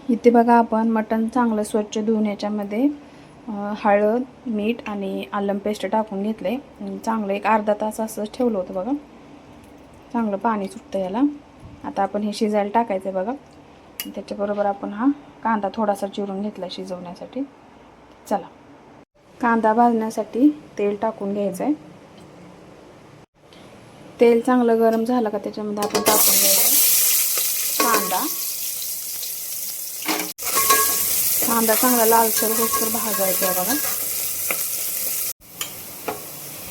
इथे बघा आपण मटण चांगलं स्वच्छ धुवून याच्यामध्ये हळद, मीठ आणि आलं पेस्ट टाकून घेतले. चांगलं एक अर्धा तास असं ठेवलं होतं बघा. चांगलं पाणी सुटतं याला. आता आपण हे शिजायला टाकायचं बघा. त्याच्याबरोबर आपण हा कांदा थोडासा चिरून घेतला शिजवण्यासाठी. चला, कांदा भाजण्यासाठी तेल टाकून घ्यायचं आहे. तेल चांगलं गरम झालं का त्याच्यामध्ये आपण टाकून घ्यायचं कांदा. कांदा चांगला लालसर होसर भाजायचा आहे बघा.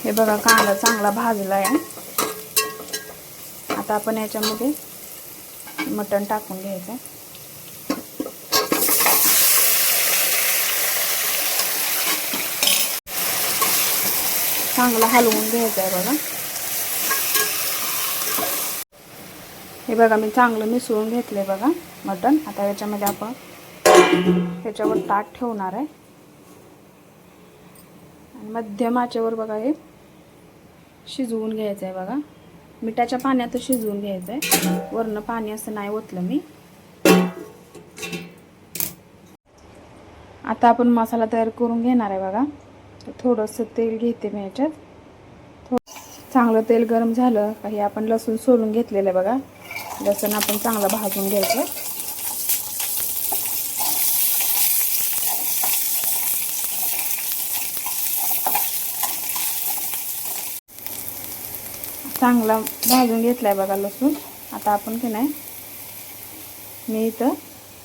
हे बघा कांदा चांगला भाजला आहे. आता आपण याच्यामध्ये मटण टाकून घ्यायचं. चांगला हलवून घ्यायचं आहे बघा. हे बघा मी चांगलं मिसळून घेतले बघा मटण. आता याच्यामध्ये आपण ह्याच्यावर ताट ठेवणार आहे आणि मध्यम आचेवर बघा हे शिजवून घ्यायचं आहे बघा. मिठाच्या पाण्यात शिजवून घ्यायचं आहे. वरनं पाणी असं नाही ओतलं मी. आता आपण मसाला तयार करून घेणार आहे बघा. थोडंसं तेल घेते मी याच्यात. चांगलं तेल गरम झालं का हे आपण लसूण सोलून घेतलेलं आहे बघा. लसूण आपण चांगलं भाजून घ्यायचं. चांगला भाजून घेतलाय बघा लसूण. आता आपण की नाही मी इथं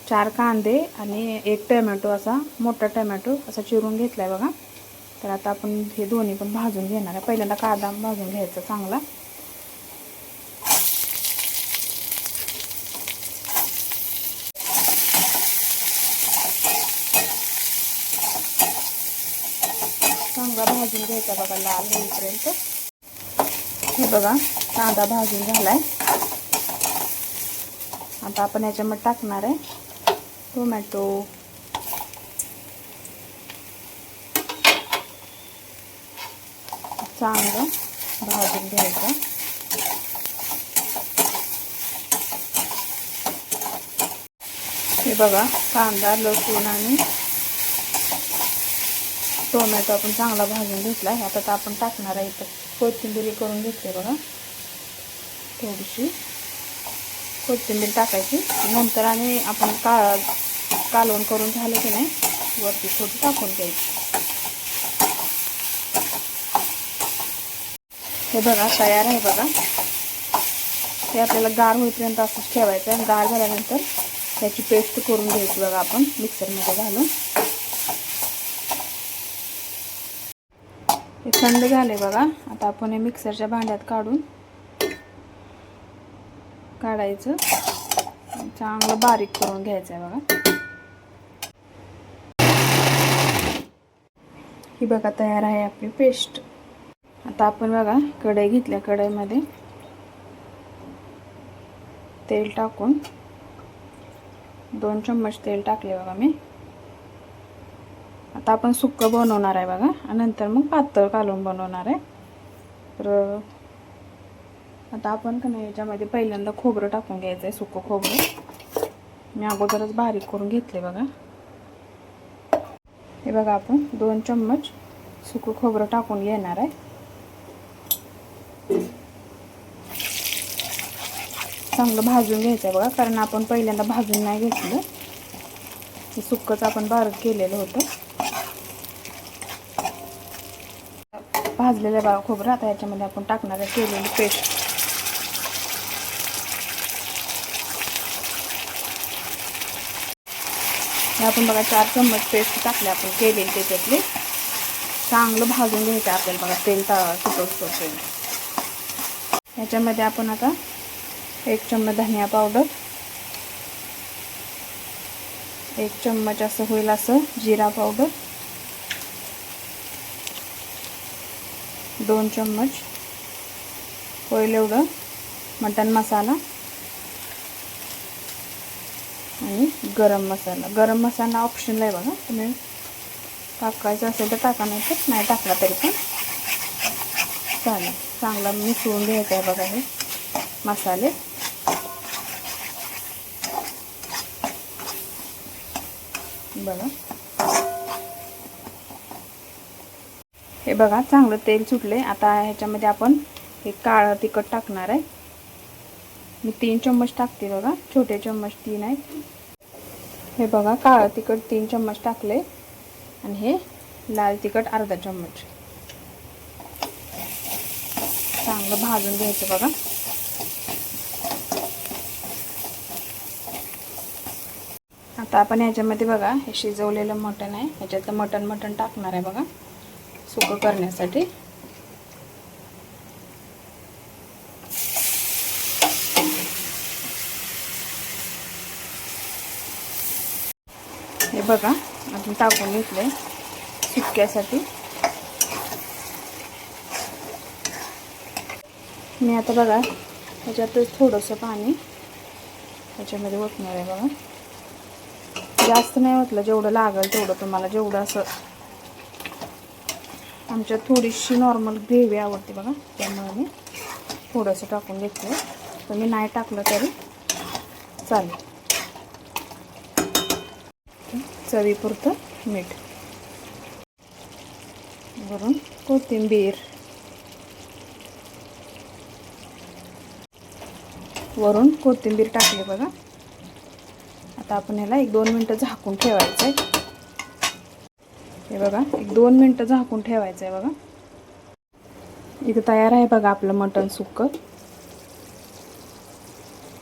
4 कांदे आणि 1 टोमॅटो असा मोठा टोमॅटो असा चिरून घेतलाय बघा. तर आता आपण हे दोन्ही पण भाजून घेणार आहे. पहिल्यांदा कांदा भाजून घ्यायचा चांगला. चांगला भाजून घ्यायचा बघा लाल होईपर्यंत. हे बघा कांदा भाजून झालाय. आता आपण याच्यामध्ये टाकणार आहे टोमॅटो, चांगलं भाजून घ्यायचं. हे बघा कांदा, लसूण आणि टोमॅटो आपण चांगला भाजून घेतला. आता आपण टाकणार आहे इथं कोथिंबीर करून घेतली बघा. थोडीशी कोथिंबीर टाकायची. नंतर आणि आपण कालवण करून झालं की नाही वरती थोडी टाकून द्यायची. हे बघा तयार आहे बघा. हे आपल्याला गार होईपर्यंत असंच ठेवायचं आहे. गार झाल्यानंतर त्याची पेस्ट करून घ्यायची बघा आपण मिक्सरमध्ये घालून. हे थंड झाले बघा. आता आपण हे मिक्सरच्या भांड्यात काढायचं. चांगलं बारीक करून घ्यायचं आहे बघा. ही बघा तयार आहे आपली पेस्ट. आता आपण बघा कढई घेतल्या. कढईमध्ये तेल टाकून 2 चम्मच तेल टाकले बघा मी. आता आपण सुक्कं बनवणार आहे बघा आणि नंतर मग पातळ कालवण बनवणार आहे. तर आता आपण का नाही याच्यामध्ये पहिल्यांदा खोबरं टाकून घ्यायचं आहे. सुक्कं खोबरं मी अगोदरच बारीक करून घेतले बघा. हे बघा आपण 2 चम्मच सुकं खोबरं टाकून घेणार आहे. चांगलं भाजून घ्यायचं आहे बघा. कारण आपण पहिल्यांदा भाजून नाही घेतलं. हे सुक्कंच आपण बारीक केलेलं होतं. भाजलेलं बघा खोबरं. आता याच्यामध्ये आपण टाकणार आहे केलेली पेस्ट. आपण बघा 4 चम्मच पेस्ट टाकले आपण केलेली त्याच्यातली. चांगलं भाजून घ्यायचं आपल्याला बघा तेल सुटोपर्यंत. याच्यामध्ये आपण आता 1 चम्मच धनिया पावडर, 1 चम्मच असं होईल असं जिरा पावडर, 2 चम्मच होईल एवढं मटण मसाला आणि गरम मसाला. गरम मसाला ऑप्शनल आहे बघा. तुम्ही टाकायचं असेल तर टाका, नाही तर नाही टाकला तरी पण चालेल. चांगला मिसळून घ्यायचं आहे बघा हे मसाले. बघा, हे बघा चांगलं तेल सुटले. आता ह्याच्यामध्ये आपण हे काळं तिखट टाकणार आहे. मी 3 चम्मच टाकते बघा, छोटे चम्मच 3 आहेत. हे बघा काळं तिखट 3 चम्मच टाकले आणि हे लाल तिखट अर्धा चम्मच. चांगलं भाजून घ्यायचं बघा. आता आपण ह्याच्यामध्ये बघा हे शिजवलेलं मटण आहे, ह्याच्यात मटण टाकणार आहे बघा सुकं करण्यासाठी. हे बघा आपण टाकून घेतले सुक्यासाठी. मी आता बघा ह्याच्यातच थोडंसं पाणी ह्याच्यामध्ये ओतणार आहे बघा. जास्त नाही ओतलं, जेवढं लागेल तेवढं तुम्हाला, जेवढं असं. आमच्यात थोडीशी नॉर्मल ग्रेव्ही आवडते बघा, त्यामुळे मी थोडंसं टाकून घेतलं. तुम्ही नाही टाकलं तरी चालेल. चवीपुरतं मीठ, वरून कोथिंबीर, वरून कोथिंबीर टाकली बघा. आता आपण ह्याला 1-2 मिनटं झाकून ठेवायचं आहे. हे बघा 1-2 मिनटं झाकून ठेवायचं आहे बघा. इथं तयार आहे बघा आपलं मटण सुक्कं.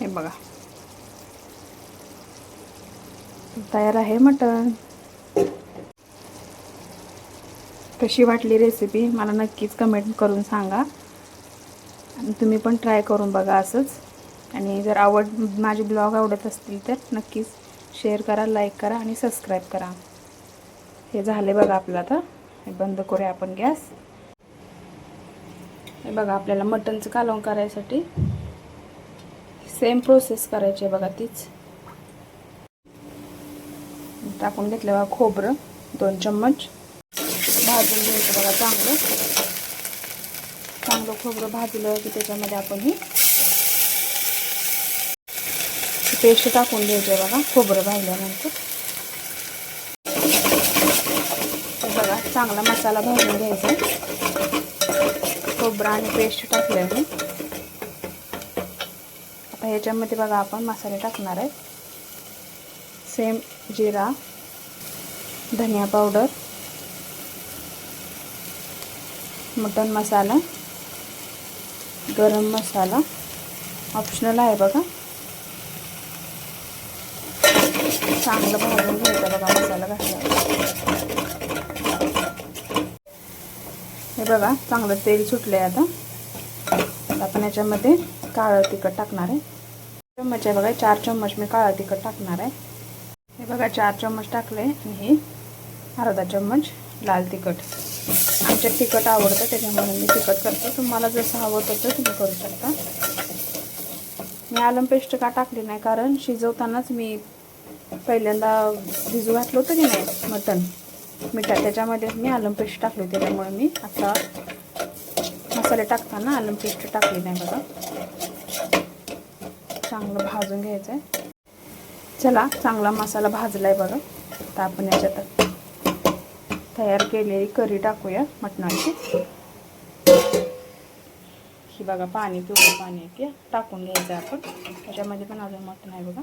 हे बघा तयार आहे मटण. कशी वाटली रेसिपी मला नक्कीच कमेंट करून सांगा, आणि तुम्ही पण ट्राय करून बघा असंच. आणि जर माझे ब्लॉग आवडत असतील तर नक्कीच शेअर करा, लाईक करा आणि सबस्क्राईब करा. हे झाले बघा आपलं. आता हे बंद करूया आपण गॅस. हे बघा आपल्याला मटणचं कालवण करायसाठी सेम प्रोसेस करायची आहे बघा, तीच. टाकून घेतलं बघा खोबरं 2 चम्मच. भाजून घ्यायचं बघा चांगलं खोबरं भाजलं की त्याच्यामध्ये आपण ही पेस्ट टाकून घ्यायची आहे बघा खोबरं भाजल्यानंतर. बघा चांगला मसाला भाजून घ्यायचा. खोबरं आणि पेस्ट टाकले आहे. आता ह्याच्यामध्ये बघा आपण मसाले टाकणार आहे. सेम जिरा, धनिया पावडर, मटन मसाला, गरम मसाला ऑप्शनल आहे बघा. चांगलं भाजून घ्यायचं बघा मसाला घातल्यावर. हे बघा चांगलं तेल सुटले. आता आपण याच्यामध्ये काळं तिखट टाकणार आहे. चम्मच आहे बघा, 4 चम्मच मी काळं तिखट टाकणार आहे. हे बघा 4 चम्मच टाकले आणि हे अर्धा चम्मच लाल तिखट. आमच्यात तिखट आवडतं त्याच्यामुळे मी तिखट करते. तुम्हाला जसं हवं तसं तुम्ही करू शकता. मी आलम पेस्ट का टाकली नाही, कारण शिजवतानाच मी पहिल्यांदा भिजू घातलं होतं की नाही मटण मिठात, त्याच्यामध्ये मी आलम पेस्ट टाकली होती. त्यामुळे मी आता मसाले टाकताना आलम पेस्ट टाकली नाही बघा. चांगलं भाजून घ्यायचं आहे. चला चांगला मसाला भाजला आहे बघा. आता आपण याच्यात तयार केलेली करी टाकूया मटणाची. ही बघा पाणी, पिवळं पाणी आहे की टाकून घ्यायचं आपण. त्याच्यामध्ये पण अजून मटण आहे बघा.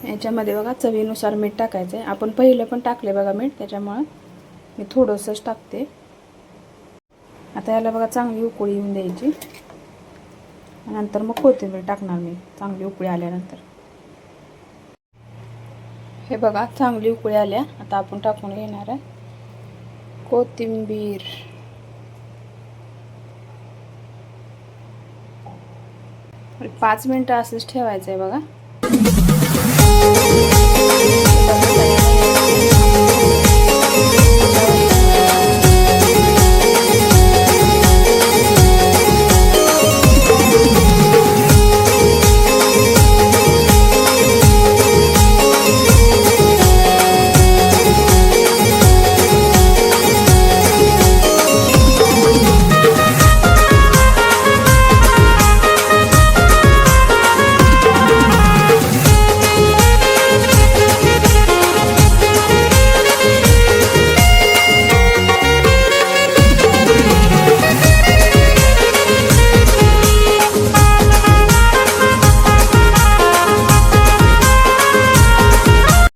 याच्यामध्ये बघा चवीनुसार मीठ टाकायचं आहे. आपण पहिलं पण टाकले बघा मीठ, त्याच्यामुळं मी थोडंसंच टाकते. आता याला बघा चांगली उकळी येऊन द्यायची. नंतर मग कोथिंबीर टाकणार मी चांगली उकळी आल्यानंतर. हे बघा चांगली उकळी आल्या. आता आपण टाकून घेणार आहे कोथिंबीर. एक 5 मिनिटं असंच ठेवायचं आहे बघा.